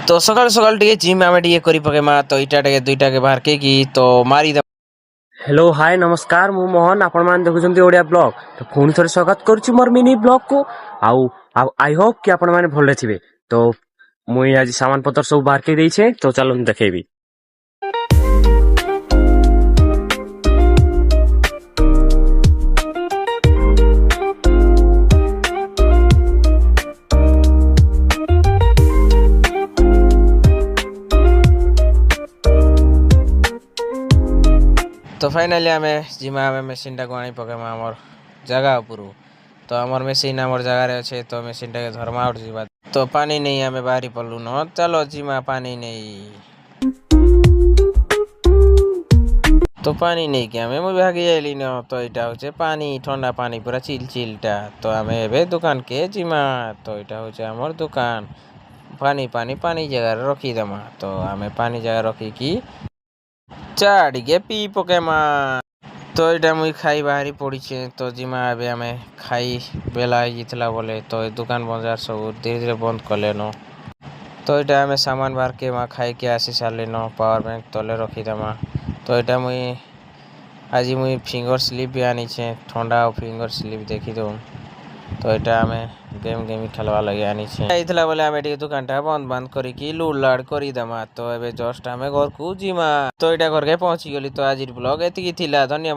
तो सकाल सकाल टे जिम आम टे करी पकेमा तो इटा टे दुईटा के बाहर के तो मारी दे। हेलो हाय नमस्कार मु मोहन आपण मान देखुछंती ओडिया ब्लॉग तो पुणी थोड़े स्वागत करूची मोर मिनी ब्लॉग को आउ आई होप कि आपण माने भले थिबे। तो मुई आज सामान पत्र सब बाहर के देइछे तो चलो देखेबी। तो फाइनाली आम जिमा आम मेसीन टाक आनी पकेमा आमर जगह उपरू। तो आमर मेसीन आमर जगार अच्छे तो मेसीन टाके धर्मा उठ जावा। तो पानी नहीं आम बाहरी पड़लु न चलो जिमा पानी नहीं। तो पानी नहीं कि आम मुझे भागी जाइली न तो इटा होचे पानी ठंडा पानी पूरा चिल चिलटा। तो आम एबे दुकान के जिमा तो इटा होचे आमर दुकान पानी पानी पानी जगह रखी देमा। तो आम पानी जगह रखी की चाड़ी के पी पकेमा। तो यहाँ मुई खाई बाहरी पड़ी तो जिमा एबे आम खाई बेला होता बोले तो दुकान बाजार सब धीरे धीरे बंद कले न। तो यहाँ आम सामान बाहर के खाई के आसी सारे न पावर बैंक तले रखीदेमा। तो यहाँ मुई आज मुई फिंगर स्लिप भी आनी ठंडा और फिंगर स्लिप देखी दो। तो यहाँ आम गेम गेम खेलवा लगे आनी बोले आम दुकान टा बंद बंद करी लुड़लाड़ करदेमा। तो एबे जस्ट आम घर को जिमा। तो यहाँ घर के पहुंची गली। तो आज ब्लॉग एति धन्यवाद।